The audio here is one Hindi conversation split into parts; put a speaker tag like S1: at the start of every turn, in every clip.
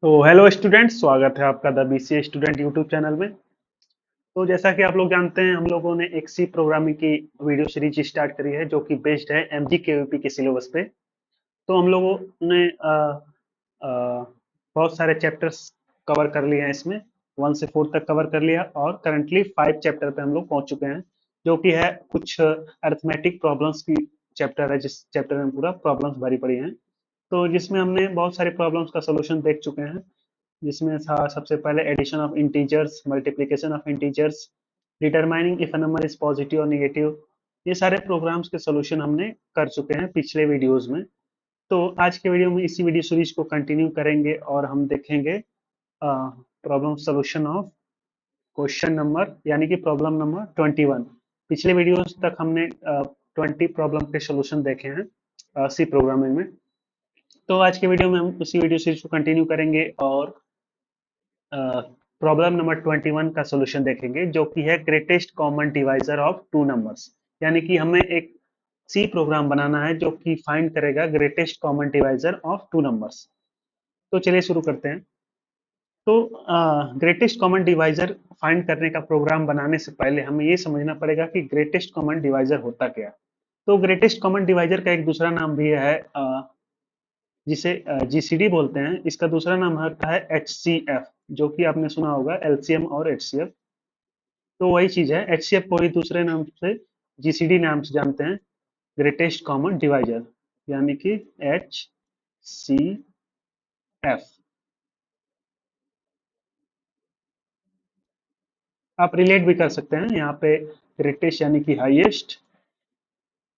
S1: तो हेलो स्टूडेंट, स्वागत है आपका the BCA student YouTube channel में। तो जैसा कि आप लोग जानते हैं, हम लोगों ने एक सी प्रोग्रामिंग की वीडियो सीरीज स्टार्ट करी है जो कि बेस्ड है एमजी केवीपी के सिलेबस पे। तो हम लोगों ने बहुत सारे चैप्टर्स कवर कर लिए हैं इसमें। 1 से 4 तक कवर कर लिया और करंटली 5 चैप्टर पे हम लोग पहुंच चुके हैं, जो कि है कुछ अरिथमेटिक प्रॉब्लम्स की चैप्टर है, जिस चैप्टर में पूरा प्रॉब्लम्स भरी पड़ी हैं। तो जिसमें हमने बहुत सारे प्रॉब्लम्स का सोल्यूशन देख चुके हैं, जिसमें था सबसे पहले addition of integers, multiplication of integers, determining if a number is positive और नेगेटिव। ये सारे प्रोग्राम्स के सोल्यूशन हमने कर चुके हैं पिछले वीडियोस में। तो आज के वीडियो में इसी वीडियो सीरीज को कंटिन्यू करेंगे और हम देखेंगे problem solution of question number यानी कि प्रॉब्लम नंबर 21। पिछले वीडियोस तक हमने 20 प्रॉब्लम के सोल्यूशन देखे हैं सी प्रोग्रामिंग में। तो आज के वीडियो में हम उसी वीडियो सीरीज को कंटिन्यू करेंगे और प्रॉब्लम नंबर 21 का सॉल्यूशन देखेंगे, जो कि है greatest common divisor of two numbers. यानी कि हमें एक सी प्रोग्राम बनाना है जो कि फाइंड करेगा greatest common divisor of two numbers. तो चलिए शुरू करते हैं। तो ग्रेटेस्ट कॉमन डिवाइजर फाइंड करने का प्रोग्राम बनाने से पहले हमें ये समझना पड़ेगा कि ग्रेटेस्ट कॉमन डिवाइजर होता क्या है। तो ग्रेटेस्ट कॉमन डिवाइजर का एक दूसरा नाम भी है, जिसे जीसीडी बोलते हैं। इसका दूसरा नाम होता है एचसीएफ, जो कि आपने सुना होगा एलसीएम और एचसीएफ। तो वही चीज है, एचसीएफ को ही दूसरे नाम से जीसीडी नाम से जानते हैं, ग्रेटेस्ट कॉमन डिवाइजर, यानी कि एच सी एफ। आप रिलेट भी कर सकते हैं यहाँ पे, ग्रेटेस्ट यानी कि हाईएस्ट,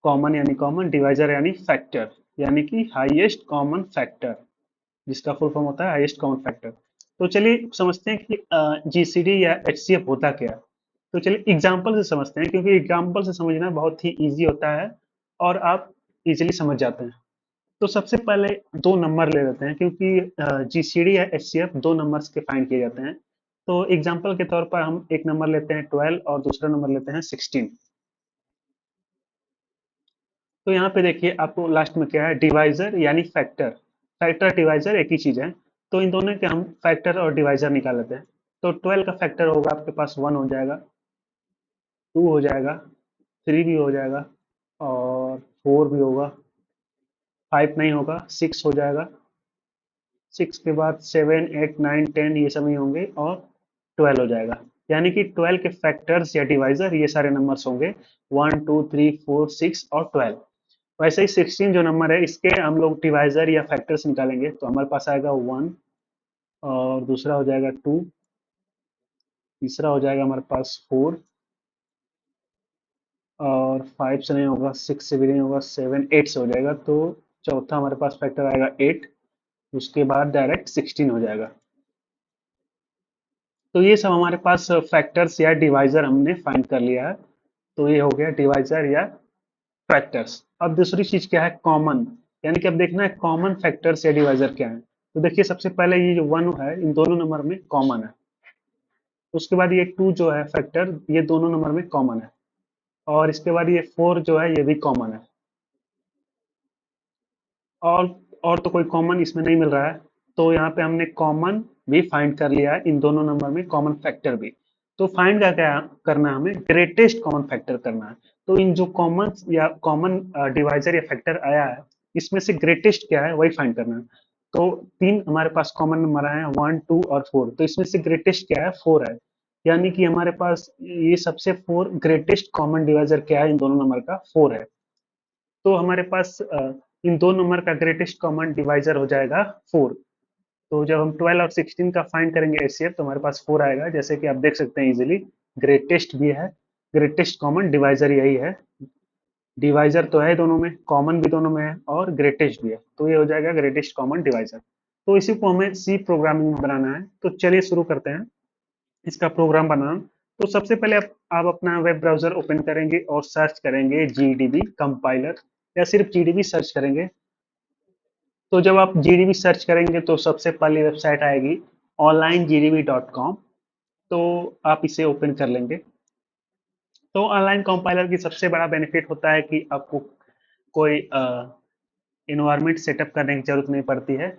S1: कॉमन यानी कॉमन, डिवाइजर यानी फैक्टर, यानी कि हाईएस्ट कॉमन फैक्टर, जिसका फुल फॉर्म होता है हाईएस्ट कॉमन फैक्टर। तो चलिए समझते हैं कि जीसीडी या एचसीएफ होता क्या है। तो चलिए एग्जाम्पल से समझते हैं, क्योंकि एग्जाम्पल से समझना बहुत ही इजी होता है और आप इजीली समझ जाते हैं। तो सबसे पहले दो नंबर ले लेते हैं, क्योंकि जीसीडी या एचसीएफ दो नंबर्स के फाइंड किए जाते हैं। तो एग्जाम्पल के तौर पर हम एक नंबर लेते हैं 12 और दूसरा नंबर लेते हैं 16। तो यहाँ पे देखिए आपको लास्ट में क्या है, डिवाइजर यानी फैक्टर। फैक्टर डिवाइजर एक ही चीज है। तो इन दोनों के हम फैक्टर और डिवाइजर निकाल लेते हैं। तो 12 का फैक्टर होगा आपके पास 1 हो जाएगा, 2 हो जाएगा, 3 भी हो जाएगा और 4 भी होगा, 5 नहीं होगा, 6 हो जाएगा, 6 के बाद 7 8 9 10 ये सब नहीं होंगे और 12 हो जाएगा। यानी कि 12 के फैक्टर्स या डिवाइजर ये सारे नंबर्स होंगे 1 2 3 4 6 और 12। वैसे ही 16 जो नंबर है, इसके हम लोग डिवाइजर या फैक्टर्स निकालेंगे तो हमारे पास आएगा 1, और दूसरा हो जाएगा 2, तीसरा हो जाएगा हमारे पास 4, और 5 से नहीं होगा, 6 से भी नहीं होगा, 7 8 से हो जाएगा। तो चौथा हमारे पास फैक्टर आएगा 8, उसके बाद डायरेक्ट 16 हो जाएगा। तो ये सब हमारे पास फैक्टर्स या डिवाइजर हमने फाइंड कर लिया है। तो ये हो गया डिवाइजर या फैक्टर्स। अब दूसरी चीज क्या है, कॉमन। यानी कि अब देखना है कॉमन फैक्टर्स या डिवाइजर क्या है। तो देखिए सबसे पहले ये जो 1 है, इन दोनों नंबर में कॉमन है। उसके बाद ये 2 जो है फैक्टर, ये दोनों नंबर में कॉमन है। और इसके बाद ये 4 जो है, ये भी कॉमन है। और और तो कोई कॉमन इसमें नहीं मिल रहा है। तो यहाँ पे हमने कॉमन भी फाइंड कर लिया है, इन दोनों नंबर में कॉमन फैक्टर भी। तो फाइंड का क्या करना है, हमें ग्रेटेस्ट कॉमन फैक्टर करना है। तो इन जो कॉमन या कॉमन डिवाइजर या फैक्टर आया है, इसमें से ग्रेटेस्ट क्या है वही फाइंड करना है। तो तीन हमारे पास कॉमन नंबर आए हैं, 1 2 और 4। तो इसमें से ग्रेटेस्ट क्या है, 4 है। यानी कि हमारे पास ये सबसे 4 ग्रेटेस्ट कॉमन डिवाइजर क्या है इन दोनों नंबर का, 4 है। तो हमारे पास इन दो नंबर का ग्रेटेस्ट कॉमन डिवाइजर हो जाएगा 4। तो जब हम 12 और 16 का फाइंड करेंगे एचसीएफ, तो हमारे पास 4 आएगा, जैसे कि आप देख सकते हैं इजीली। ग्रेटेस्ट भी है, ग्रेटेस्ट कॉमन डिवाइजर यही है। डिवाइजर तो है दोनों में, कॉमन भी दोनों में है और ग्रेटेस्ट भी है, तो ये हो जाएगा ग्रेटेस्ट कॉमन डिवाइजर। तो इसी को हमें सी प्रोग्रामिंग में बनाना है। तो चलिए शुरू करते हैं इसका प्रोग्राम बनाना। तो सबसे पहले आप अपना वेब ब्राउजर ओपन करेंगे और सर्च करेंगे जीडीबी कंपाइलर, या सिर्फ जीडीबी सर्च करेंगे। तो जब आप जीडीबी सर्च करेंगे तो सबसे पहली वेबसाइट आएगी onlinegdb.com। तो आप इसे ओपन कर लेंगे। तो ऑनलाइन कंपाइलर की सबसे बड़ा बेनिफिट होता है कि आपको कोई इन्वायरमेंट सेटअप करने की जरूरत नहीं पड़ती है।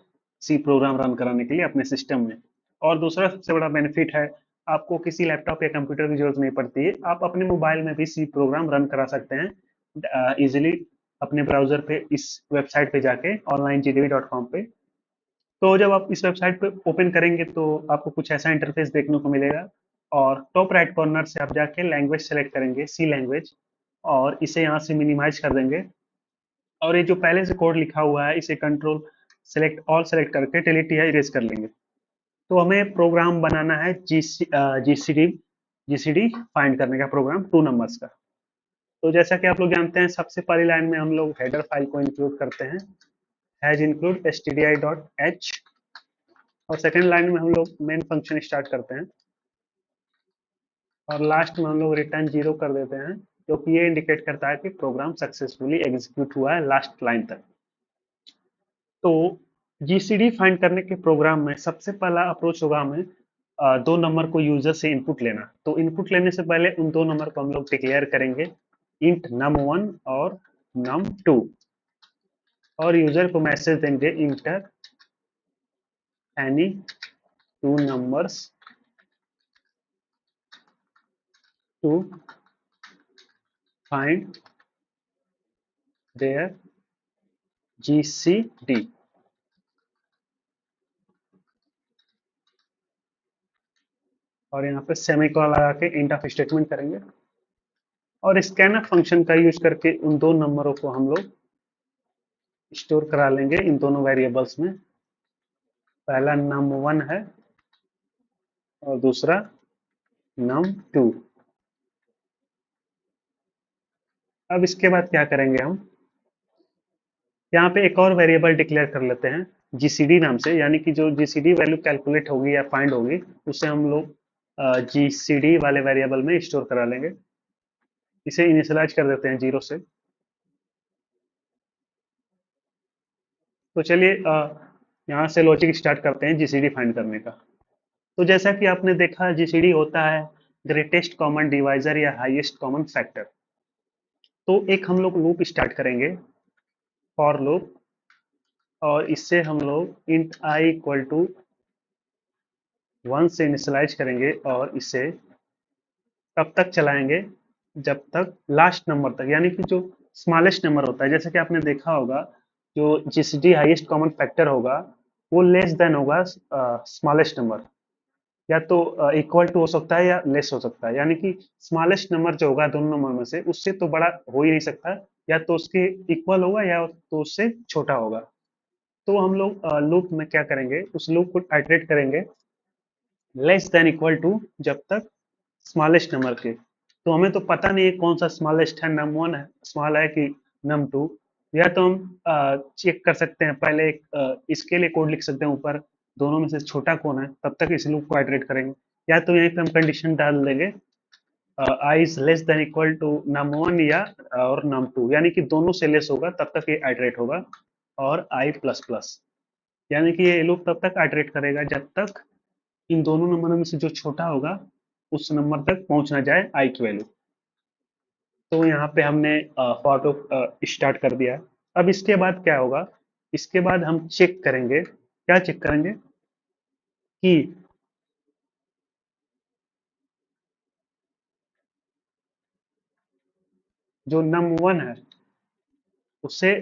S1: सी प्रोग्राम रन कराने के लिए अपने सिस्टम में। और दूसरा सबसे बड़ा बेनिफिट है, आपको किसी लैपटॉप या कंप्यूटर की जरूरत नहीं पड़ती है, आप अपने मोबाइल में भी सी प्रोग्राम रन करा सकते हैं इजिली अपने ब्राउजर पे, इस वेबसाइट पे जाके onlinegdb.com पे। तो जब आप इस वेबसाइट पे ओपन करेंगे तो आपको कुछ ऐसा इंटरफेस देखने को मिलेगा, और टॉप राइट कॉर्नर से आप जाके लैंग्वेज सेलेक्ट करेंगे, सी लैंग्वेज, और इसे यहाँ से मिनिमाइज कर देंगे। और ये जो पहले से कोड लिखा हुआ है इसे कंट्रोल सेलेक्ट ऑल सेलेक्ट करके डिलीट या इरेज कर लेंगे। तो हमें प्रोग्राम बनाना है जीसीडी जीसीडी फाइंड करने का प्रोग्राम 2 नंबर्स का। तो जैसा कि आप लोग जानते हैं, सबसे पहली लाइन में हम लोग हेडर फाइल को इंक्लूड करते हैं, हैज इंक्लूड stdi.h, और सेकेंड लाइन में हम लोग मेन फंक्शन स्टार्ट करते हैं, और लास्ट में हम लोग रिटर्न 0 कर देते हैं, जो कि ये इंडिकेट करता है कि प्रोग्राम सक्सेसफुली एग्जीक्यूट हुआ है लास्ट लाइन तक। तो जीसीडी फाइंड करने के प्रोग्राम में सबसे पहला अप्रोच होगा हमें 2 नंबर को यूजर से इनपुट लेना। तो इनपुट लेने से पहले उन 2 नंबर को हम लोग डिक्लेयर करेंगे इंट num1 और num2, और यूजर को मैसेज देंगे enter any 2 numbers to find their GCD. और यहाँ पे सेमीकोलन लगा के इंट ऑफ स्टेटमेंट करेंगे, और स्कैनफ फंक्शन का यूज करके उन 2 नंबरों को हम लोग स्टोर करा लेंगे इन दोनों वेरिएबल्स में। पहला num1 है और दूसरा num2। अब इसके बाद क्या करेंगे, हम यहाँ पे एक और वेरिएबल डिक्लेयर कर लेते हैं जीसीडी नाम से, यानी कि जो जीसीडी वैल्यू कैलकुलेट होगी या फाइंड होगी उसे हम लोग जीसीडी वाले वेरिएबल में स्टोर करा लेंगे। इसे इनिशियलाइज कर देते हैं 0 से। तो चलिए यहाँ से लॉजिक स्टार्ट करते हैं जीसीडी फाइंड करने का। तो जैसा कि आपने देखा, जीसीडी होता है ग्रेटेस्ट कॉमन डिवाइजर या हाईएस्ट कॉमन फैक्टर। तो एक हम लोग लूप स्टार्ट करेंगे, फॉर लूप, और इससे हम लोग इंट आई इक्वल टू 1 से इनिशियलाइज करेंगे, और इसे तब तक चलाएंगे जब तक लास्ट नंबर तक, यानी कि जो स्मॉलेस्ट नंबर होता है, जैसे कि आपने देखा होगा जो जीसीडी हाईएस्ट कॉमन फैक्टर होगा वो लेस देन होगा स्मॉलेस्ट नंबर, या तो इक्वल टू हो सकता है या लेस हो सकता है, यानी कि स्मॉलेस्ट नंबर जो होगा दोनों नंबर में से उससे तो बड़ा हो ही नहीं सकता, या तो उसके इक्वल होगा या तो उससे छोटा होगा। तो हम लोग लूप में क्या करेंगे, उस लूप को आइटरेट करेंगे लेस देन इक्वल टू जब तक स्मॉलेस्ट नंबर के। तो हमें तो पता नहीं है कौन सा स्मॉलेस्ट है, num1 है स्मॉल है कि num2, या तो हम चेक कर सकते हैं पहले इसके लिए कोड लिख सकते हैं ऊपर, दोनों में से छोटा कौन है, तब तक इस लूप को आइटरेट करेंगे। या तो यहीं पे हम कंडीशन डाल देंगे I is less than equal to num1 या और num2, यानी कि दोनों से लेस होगा तब तक ये आइटरेट होगा, और आई प्लस प्लस, यानी कि ये लूप तब तक आइटरेट करेगा जब तक इन दोनों नंबरों में से जो छोटा होगा उस नंबर तक पहुंच ना जाए आई की वैल्यू। तो यहाँ पे हमने फॉर लूप स्टार्ट कर दिया। अब इसके बाद क्या होगा, इसके बाद हम चेक करेंगे, क्या चेक करेंगे कि जो num1 है उसे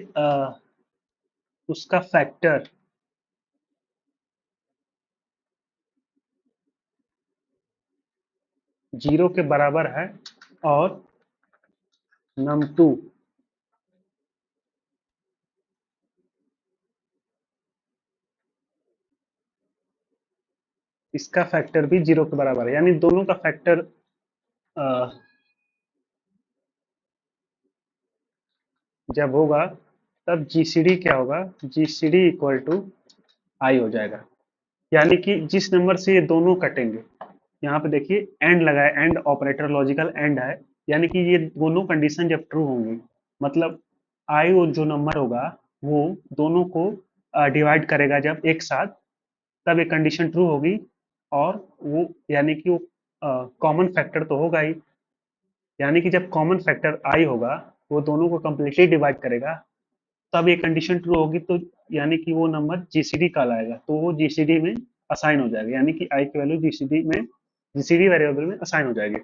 S1: उसका फैक्टर 0 के बराबर है, और num2 इसका फैक्टर भी 0 के बराबर है, यानी दोनों का फैक्टर जब होगा तब जीसीडी क्या होगा, जीसीडी इक्वल टू आई हो जाएगा, यानी कि जिस नंबर से ये दोनों कटेंगे, यहाँ पे देखिए एंड लगा है, एंड ऑपरेटर लॉजिकल एंड है, यानी कि ये दोनों कंडीशन जब ट्रू होंगी, मतलब आई वो जो नंबर होगा वो दोनों को डिवाइड करेगा जब एक साथ, तब एक कंडीशन ट्रू होगी, और वो यानी कि वो कॉमन फैक्टर तो होगा ही, यानी कि जब कॉमन फैक्टर आई होगा वो दोनों को कंप्लीटली डिवाइड करेगा, तब ये कंडीशन ट्रू होगी तो यानी कि वो नंबर जीसीडी कहलाएगा, तो वो जीसीडी में असाइन हो जाएगा, यानी कि आई की वैल्यू जीसीडी वेरिएबल में असाइन हो जाएगी।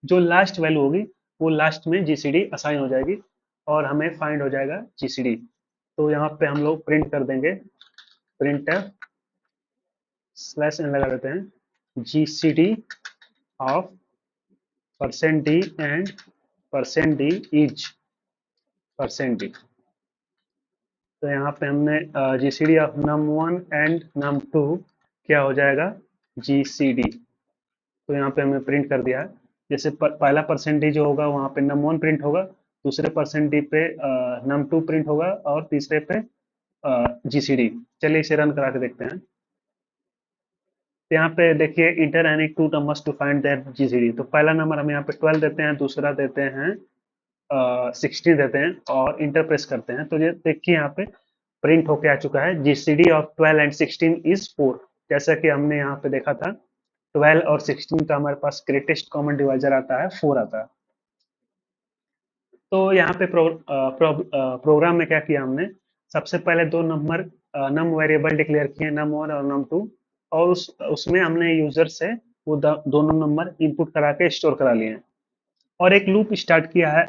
S1: जो लास्ट वैल्यू होगी वो लास्ट में जीसीडी असाइन हो जाएगी और हमें फाइंड हो जाएगा जीसीडी। तो यहाँ पे हम लोग प्रिंट कर देंगे, प्रिंट स्लैश एन लगा देते हैं, GCD of percent D and percent D is percent D. तो यहाँ पे हमने GCD of num1 and num2 क्या हो जाएगा, जीसीडी। तो यहाँ पे हमने प्रिंट कर दिया है। जैसे पहला परसेंटेज जो होगा वहाँ पे num1 प्रिंट होगा, दूसरे परसेंटेज पे num2 प्रिंट होगा और तीसरे पे जीसीडी। चलिए इसे रन करा के देखते हैं। तो यहाँ पे देखिए enter any two numbers to find that GCD. तो पहला नंबर हम यहाँ पे 12 देते हैं, दूसरा देते हैं 16 देते हैं और इंटर प्रेस करते हैं। तो ये देखिए यहाँ पे प्रिंट होके आ चुका है, जीसीडी ऑफ 12 एंड 16 इज 4। जैसा कि हमने यहाँ पे देखा था 12 और 16 का हमारे पास ग्रेटेस्ट कॉमन डिवाइजर आता है 4 आता है। तो यहाँ पे प्रोग्राम में क्या किया हमने, सबसे पहले दो नंबर नम वेरिएबल डिक्लेयर किए, num1 और num2, और उसमें हमने यूजर से वो दोनों नंबर इनपुट करा के स्टोर करा लिए हैं। और एक लूप स्टार्ट किया है,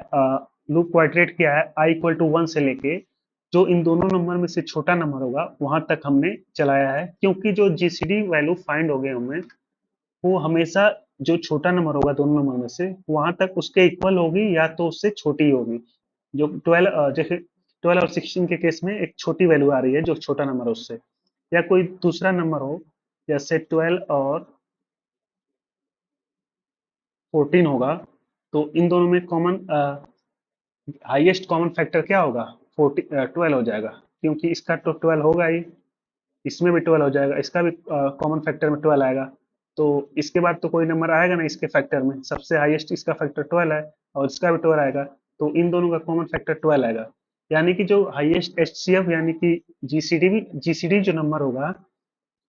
S1: लूप को इटरेट किया है i इक्वल टू 1 से लेके जो इन दोनों नंबर में से छोटा नंबर होगा वहां तक हमने चलाया है, क्योंकि जो जीसीडी वैल्यू फाइंड हो गए हमें वो हमेशा जो छोटा नंबर होगा दोनों नंबर में से वहां तक उसके इक्वल होगी या तो उससे छोटी होगी। जो 12 जैसे 12 और 16 के केस में एक छोटी वैल्यू आ रही है जो छोटा नंबर है उससे, या कोई दूसरा नंबर हो जैसे 12 और 14 होगा, तो इन दोनों में कॉमन हाईएस्ट कॉमन फैक्टर क्या होगा, 12 हो जाएगा, क्योंकि इसका तो 12 होगा ही, इसमें भी 12 हो जाएगा, इसका भी कॉमन फैक्टर में 12 आएगा। तो इसके बाद तो कोई नंबर आएगा ना इसके फैक्टर में, सबसे हाईएस्ट इसका फैक्टर 12 है और इसका भी 12 आएगा, तो इन दोनों का कॉमन फैक्टर 12 आएगा। यानी कि जो हाईएस्ट एचसीएफ यानी कि जीसीडी जो नंबर होगा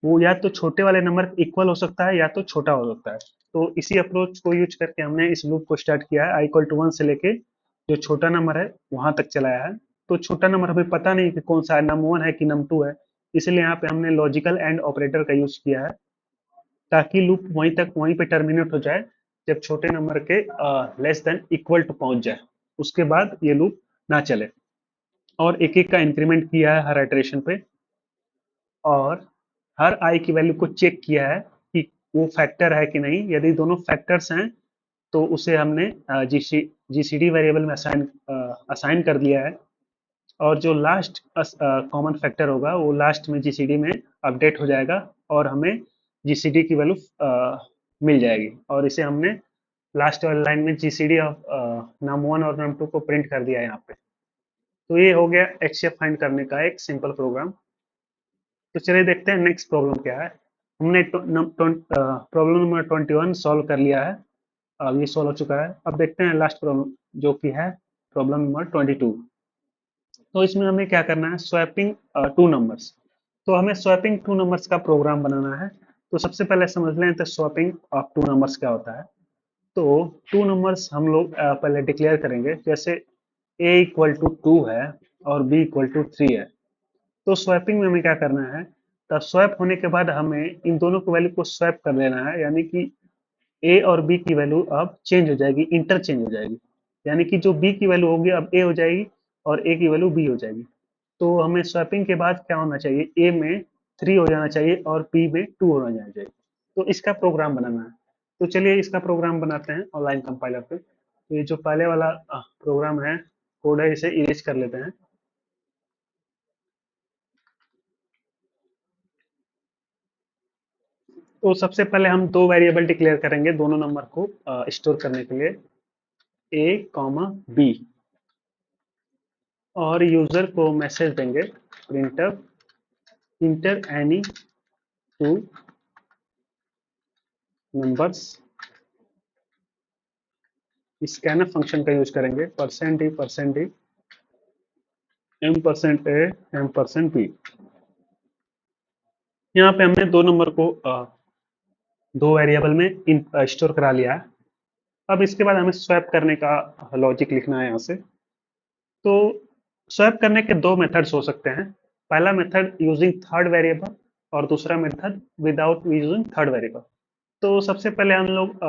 S1: वो या तो छोटे वाले नंबर इक्वल हो सकता है या तो छोटा हो सकता है। तो इसी अप्रोच को यूज करके हमने इस लूप को स्टार्ट किया है, आई इक्वल टू 1 से लेके जो छोटा नंबर है वहां तक चलाया है। तो छोटा नंबर हमें पता नहीं कि कौन सा है, num1 है कि num2 है, इसलिए यहाँ पे हमने लॉजिकल एंड ऑपरेटर का यूज किया है ताकि लूप वहीं पे टर्मिनेट हो जाए जब छोटे नंबर के लेस देन इक्वल टू पहुंच जाए, उसके बाद ये लूप ना चले। और एक एक का इंक्रीमेंट किया है हर आइटरेशन पे, और हर आई की वैल्यू को चेक किया है कि वो फैक्टर है कि नहीं, यदि दोनों फैक्टर्स हैं तो उसे हमने जीसीडी वेरिएबल में असाइन कर दिया है, और जो लास्ट कॉमन फैक्टर होगा वो लास्ट में जीसीडी में अपडेट हो जाएगा और हमें जीसीडी की वैल्यू मिल जाएगी, और इसे हमने लास्ट वाली लाइन में जीसीडी ऑफ num1 और num2 को प्रिंट कर दिया है यहाँ पे। तो ये हो गया एचसीएफ फाइंड करने का एक सिंपल प्रोग्राम। तो चलिए देखते हैं नेक्स्ट प्रॉब्लम क्या है। हमने प्रॉब्लम नंबर 21 सॉल्व कर लिया है, अब ये सॉल्व हो चुका है। अब देखते हैं लास्ट प्रॉब्लम जो कि है प्रॉब्लम नंबर 22। तो इसमें हमें क्या करना है, स्वैपिंग टू नंबर्स। तो हमें स्वैपिंग टू नंबर्स का प्रोग्राम बनाना है। तो सबसे पहले समझ लें तो स्वैपिंग ऑफ टू नंबर्स क्या होता है। तो टू नंबर्स हम लोग पहले डिक्लेयर करेंगे, जैसे a इक्वल टू 2 है और b इक्वल टू 3 है। तो स्वैपिंग में हमें क्या करना है, तो स्वैप होने के बाद हमें इन दोनों की वैल्यू को स्वैप कर लेना है, यानी कि ए और बी की वैल्यू अब चेंज हो जाएगी, इंटरचेंज हो जाएगी, यानी कि जो बी की वैल्यू होगी अब ए हो जाएगी और ए की वैल्यू बी हो जाएगी। तो हमें स्वैपिंग के बाद क्या होना चाहिए, ए में 3 हो जाना चाहिए और बी में 2 हो जाना चाहिए। तो इसका प्रोग्राम बनाना है। तो चलिए इसका प्रोग्राम बनाते हैं ऑनलाइन कंपाइलर पे। तो ये जो पहले वाला प्रोग्राम है, कोड है, इसे इरेज कर लेते हैं। तो सबसे पहले हम दो वेरिएबल डिक्लेयर करेंगे दोनों नंबर को स्टोर करने के लिए, ए कॉमा बी, और यूजर को मैसेज देंगे printf enter any two numbers. Scanf function का यूज करेंगे, percent D M percent A M percent B. यहाँ पे हमने दो नंबर को दो वेरिएबल में स्टोर करा लिया है। अब इसके बाद हमें स्वैप करने का लॉजिक लिखना है यहाँ से। तो स्वैप करने के दो मेथड्स हो सकते हैं। पहला मेथड यूजिंग थर्ड वेरिएबल और दूसरा method without using third variable. तो सबसे पहले हम लोग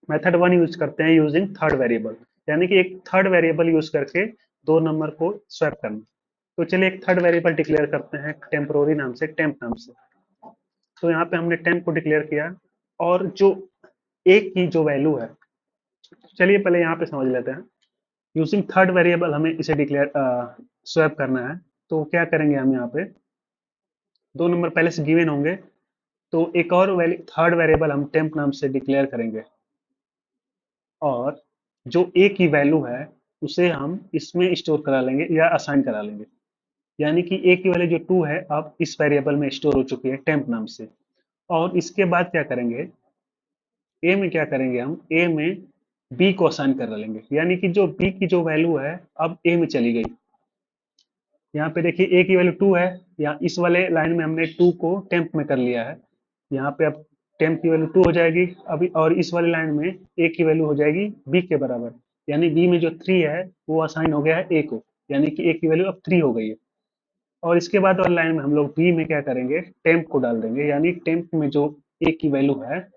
S1: मेथड वन यूज करते हैं यूजिंग थर्ड वेरिएबल, यानी कि एक थर्ड वेरिएबल यूज करके दो नंबर को स्वैप करना। तो चलिए एक थर्ड वेरिएबल डिक्लेयर करते हैं टेम्पोररी नाम से, टेम्प नाम से। तो यहाँ पे हमने टेम्प को डिक्लेयर किया और जो ए की जो वैल्यू है, चलिए पहले यहाँ पे समझ लेते हैं। यूजिंग थर्ड वेरिएबल हमें इसे डिक्लेयर स्वैप करना है। तो क्या करेंगे हम यहाँ पे, दो नंबर पहले से गिवन होंगे, तो एक और थर्ड वेरिएबल हम टेम्प नाम से डिक्लेयर करेंगे और जो ए की वैल्यू है उसे हम इसमें स्टोर करा लेंगे या असाइन करा लेंगे। यानी कि ए की वैल्यू जो 2 है अब इस वेरिएबल में स्टोर हो चुकी है टेम्प नाम से। और इसके बाद क्या करेंगे, ए में क्या करेंगे, हम ए में बी को असाइन कर लेंगे, यानी कि जो बी की जो वैल्यू है अब ए में चली गई। यहाँ पे देखिए ए की वैल्यू 2 है, या इस वाले लाइन में हमने 2 को टेम्प में कर लिया है। यहाँ पे अब टेम्प की वैल्यू 2 हो जाएगी अभी, और इस वाले लाइन में ए की वैल्यू हो जाएगी बी के बराबर। यानी बी में जो 3 है वो असाइन हो गया है ए को, यानी कि ए की वैल्यू अब 3 हो गई है। और इसके बाद वाले लाइन में हम लोग बी में क्या करेंगे, टेम्प को डाल देंगे, यानी टेम्प में जो ए की वैल्यू है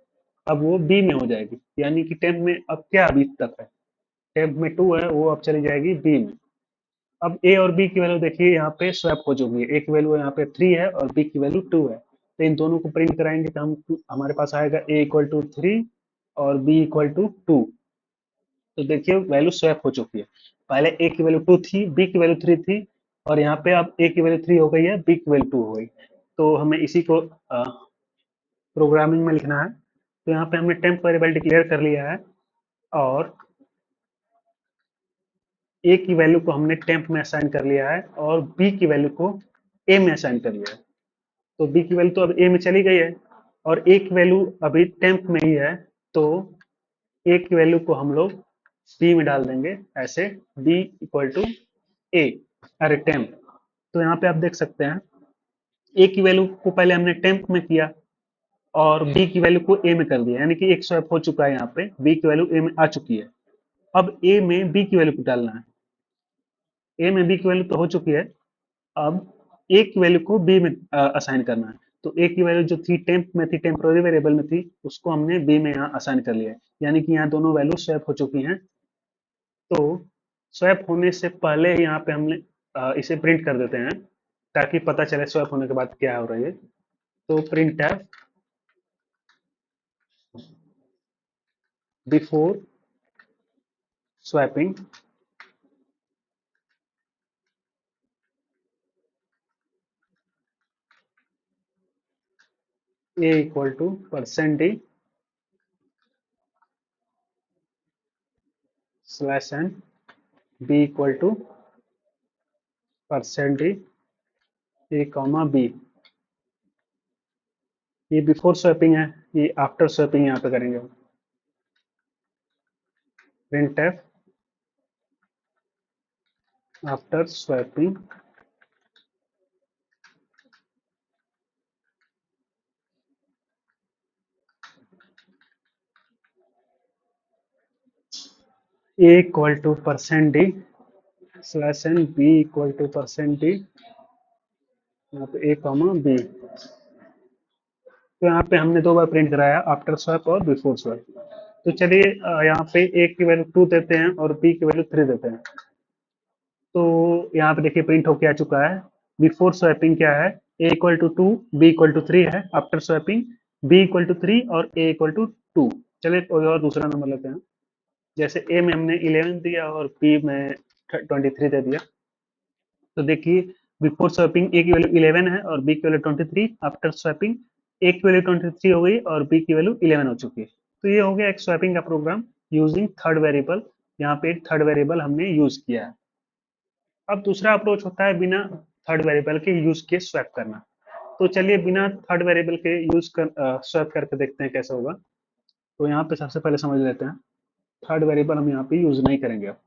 S1: अब वो बी में हो जाएगी। यानी कि टेम्प में अब क्या अभी तक है, टेम्प में 2 है वो अब चली जाएगी बी में। अब ए और बी की वैल्यू देखिए यहाँ पे स्वैप हो चुकी है, ए की वैल्यू यहाँ पे 3 है और बी की वैल्यू 2 है। तो इन दोनों को प्रिंट कराएंगे तो हम हमारे पास आएगा ए इक्वल टू 3 और बी इक्वल टू 2। तो देखिए वैल्यू स्वैप हो चुकी है, पहले ए की वैल्यू 2 थी, बी की वैल्यू 3 थी, और यहाँ पे अब ए की वैल्यू 3 हो गई है, बी की वैल्यू 2 हो गई। तो हमें इसी को प्रोग्रामिंग में लिखना है। तो यहाँ पे हमने टेम्प वेरिएबल डिक्लेयर कर लिया है और ए की वैल्यू को हमने टेम्प में असाइन कर लिया है और बी की वैल्यू को ए में असाइन कर लिया है। तो बी की वैल्यू तो अब ए में चली गई है और ए की वैल्यू अभी टेम्प में ही है। तो ए की वैल्यू को हम लोग बी में डाल देंगे ऐसे, बी इक्वल टू ए, अरे टेम्प। तो यहाँ पे आप देख सकते हैं ए की वैल्यू को पहले हमने टेम्प में किया और बी की वैल्यू को ए में कर दिया, यानी कि एक स्वैप हो चुका है, यहाँ पे बी की वैल्यू ए में आ चुकी है। अब ए में बी की वैल्यू को डालना है, ए में बी की वैल्यू तो हो चुकी है, अब ए की वैल्यू को बी में असाइन करना है। तो ए की वैल्यू जो थी टेम्प में थी, टेम्पोररी वेरिएबल में थी, उसको हमने बी में यहाँ असाइन कर लिया है, यानी कि यहाँ दोनों वैल्यू स्वैप हो चुकी हैं। तो स्वैप होने से पहले यहाँ पे हमने इसे प्रिंट कर देते हैं ताकि पता चले स्वैप होने के बाद क्या हो रही है। तो print F before swapping A equal to percent D slash N, B equal to percent D A comma B. ये बिफोर स्वैपिंग है, ये आफ्टर स्वैपिंग यहाँ पे करेंगे। Print F after swapping A equal to percent D slash N, B equal to percent D, यहाँ पे ए कॉमा बी। तो यहाँ पे हमने दो बार प्रिंट कराया, आफ्टर स्वैप और बिफोर स्वैप। तो चलिए यहाँ पे ए की वैल्यू 2 देते हैं और बी की वैल्यू 3 देते हैं। तो यहाँ पे देखिए प्रिंट होके आ चुका है। बिफोर स्वैपिंग क्या है, A equal to 2, B equal to 3 है। After swapping B equal to 3 और ए इक्वल टू 2। चलिए कोई और दूसरा नंबर लेते हैं। जैसे ए में हमने 11 दिया और बी में 23 दे दिया। तो देखिए बिफोर स्वैपिंग ए की वैल्यू 11 है और बी की वैल्यू 23। आफ्टर स्वैपिंग ए की वैल्यू 23 हो गई और बी की वैल्यू 11 हो चुकी है। तो ये हो गया एक स्वैपिंग का प्रोग्राम यूजिंग थर्ड वेरिएबल। यहाँ पे एक थर्ड वेरिएबल हमने यूज किया है। अब दूसरा अप्रोच होता है बिना थर्ड वेरिएबल के यूज के स्वैप करना। तो चलिए बिना थर्ड वेरिएबल के यूज कर स्वैप करके देखते हैं कैसे होगा। तो यहाँ पे सबसे पहले समझ लेते हैं, थर्ड वेरिएबल हम यहाँ पे यूज नहीं करेंगे अब।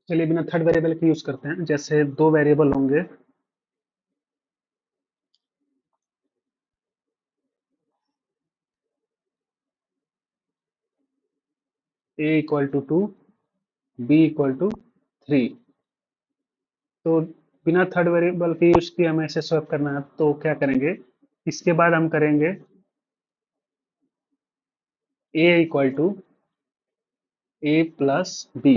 S1: चलिए बिना थर्ड वेरिएबल के यूज करते हैं। जैसे 2 वेरिएबल होंगे, A equal to 2, B equal to 3। तो बिना थर्ड वेरिएबल के यूज किए हमें इसे स्वैप करना है, तो क्या करेंगे, इसके बाद हम करेंगे A equal to A plus B,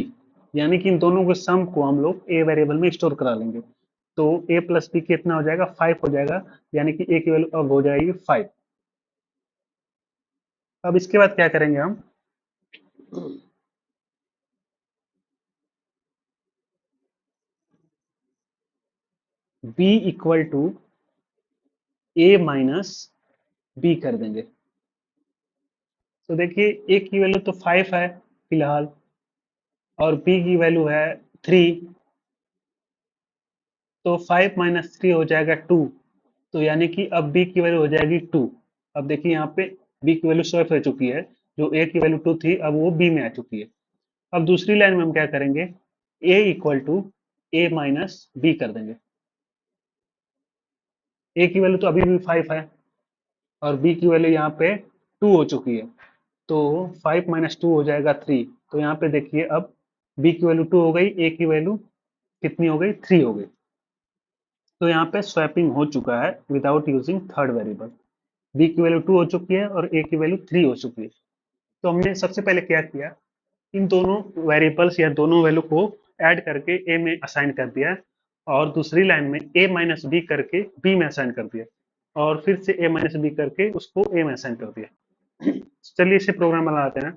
S1: यानी कि इन दोनों के सम को हम लोग ए वेरिएबल में स्टोर करा लेंगे। तो ए प्लस बी कितना हो जाएगा, 5 हो जाएगा, यानी कि ए की वैल्यू अब हो जाएगी 5। अब इसके बाद क्या करेंगे हम, B equal to A minus B कर देंगे। तो देखिए ए की वैल्यू तो 5 है फिलहाल, और बी की वैल्यू है 3, तो 5 माइनस 3 हो जाएगा 2। तो यानी कि अब बी की वैल्यू हो जाएगी 2। अब देखिए यहाँ पे बी की वैल्यू स्वैप हो चुकी है, जो ए की वैल्यू 2 थी अब वो बी में आ चुकी है। अब दूसरी लाइन में हम क्या करेंगे, A equal to A minus B कर देंगे। ए की वैल्यू तो अभी भी 5 है, और बी की वैल्यू यहाँ पे 2 हो चुकी है, तो 5 माइनस 2 हो जाएगा 3। तो यहाँ पे देखिए अब बी की वैल्यू 2 हो गई, ए की वैल्यू कितनी हो गई, 3 हो गई। तो यहाँ पे स्वैपिंग हो चुका है without using third variable. B की वैल्यू 2 हो चुकी है और ए की वैल्यू 3 हो चुकी है। तो हमने सबसे पहले क्या किया, इन दोनों वेरिएबल्स या दोनों वैल्यू को ऐड करके ए में असाइन कर दिया, और दूसरी लाइन में ए माइनस बी करके बी में असाइन कर दिया, और फिर से ए माइनस बी करके उसको ए में असाइन कर दिया। चलिए इसे प्रोग्राम बनाते हैं।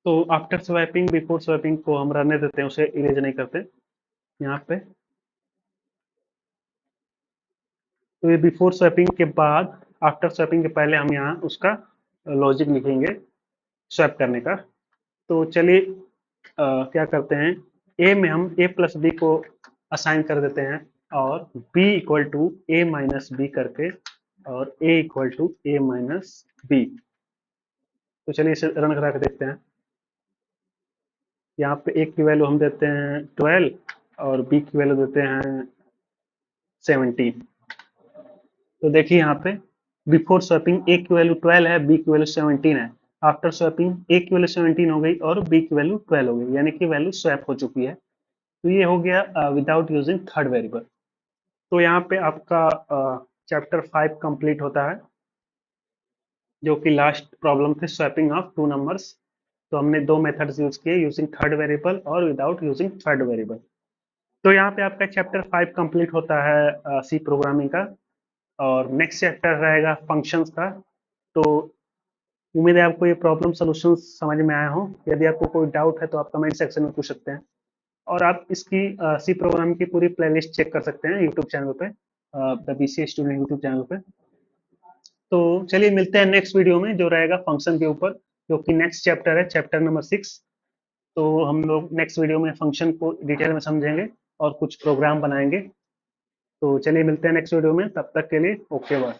S1: तो आफ्टर स्वैपिंग बिफोर स्वैपिंग को हम रहने देते हैं, उसे इरेज नहीं करते यहाँ पे। तो ये बिफोर स्वैपिंग के बाद, आफ्टर स्वैपिंग के पहले हम यहाँ उसका लॉजिक लिखेंगे स्वैप करने का। तो चलिए क्या करते हैं, ए में हम ए प्लस बी को असाइन कर देते हैं, और B equal to A minus B करके, और A equal to A minus B. तो चलिए इसे रन करा के देखते हैं। यहाँ पे ए की वैल्यू हम देते हैं 12 और बी की वैल्यू देते हैं 17। तो देखिए यहाँ पे बिफोर स्वैपिंग ए की वैल्यू 12 है, बी की वैल्यू 17 है। आफ्टर स्वैपिंग ए की वैल्यू 17 हो गई और बी की वैल्यू 12 हो गई, यानी कि वैल्यू स्वैप हो चुकी है। तो ये हो गया विदाउट यूजिंग थर्ड वेरिएबल। तो यहाँ पे आपका चैप्टर 5 कंप्लीट होता है, जो कि लास्ट प्रॉब्लम थे स्वैपिंग ऑफ टू नंबर्स। तो हमने दो मेथड्स यूज किए, यूजिंग थर्ड वेरिएबल और विदाउट यूजिंग थर्ड वेरिएबल। तो यहाँ पे आपका चैप्टर 5 कंप्लीट होता है सी प्रोग्रामिंग का, और नेक्स्ट चैप्टर रहेगा फंक्शंस का। तो उम्मीद है आपको ये प्रॉब्लम सोल्यूशन समझ में आया हो। यदि आपको कोई डाउट है तो आप कमेंट सेक्शन में पूछ सकते हैं, और आप इसकी सी प्रोग्राम की पूरी प्लेलिस्ट चेक कर सकते हैं यूट्यूब चैनल पे, the BCA student YouTube channel पे। तो चलिए मिलते हैं नेक्स्ट वीडियो में, जो रहेगा फंक्शन के ऊपर, जो कि नेक्स्ट चैप्टर है, चैप्टर नंबर 6। तो हम लोग नेक्स्ट वीडियो में फंक्शन को डिटेल में समझेंगे और कुछ प्रोग्राम बनाएंगे। तो चलिए मिलते हैं नेक्स्ट वीडियो में, तब तक के लिए ओके बाय।